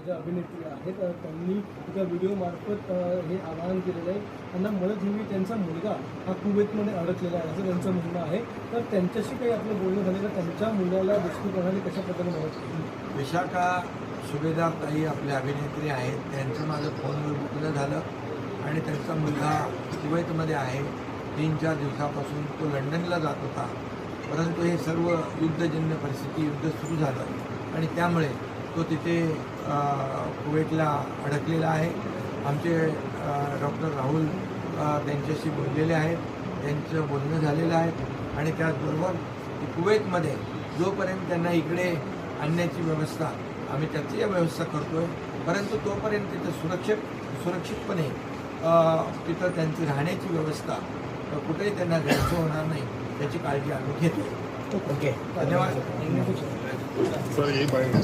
ज्या अभिनेत्री आहेत त्यांनी एका व्हिडिओमार्फत हे आवाहन केलेलं आहे, त्यांना मदत हवी. त्यांचा मुलगा हा कुवेतमध्ये अडकलेला आहे असं त्यांचं म्हणणं आहे. तर त्यांच्याशी काही आपलं बोलणं झालं का? त्यांच्या मुलाला देशमुखांनी कशा प्रकारे मदत केली? विशाखा सुभेदार ताई आपल्या अभिनेत्री आहेत, त्यांचं माझं फोनवर बोलणं झालं आणि त्यांचा मुलगा कुवेतमध्ये आहे. 3-4 दिवसापासून तो लंडनला जात होता, परंतु हे सर्व युद्धजन्य परिस्थिती, युद्ध सुरू झालं आणि त्यामुळे तो तिथे कुवेतला अडकलेला आहे. आमचे डॉक्टर राहुल त्यांच्याशी बोललेले आहेत, त्यांचं बोलणं झालेलं आहे आणि त्याचबरोबर कुवेतमध्ये जोपर्यंत त्यांना इकडे आणण्याची व्यवस्था आम्ही त्याची व्यवस्था करतो आहे, परंतु तोपर्यंत तिथं सुरक्षितपणे तिथं त्यांची राहण्याची व्यवस्था कुठेही त्यांना गैरसोय होणार नाही याची काळजी आम्ही घेतो. ओके, धन्यवाद. सर, यही बात है।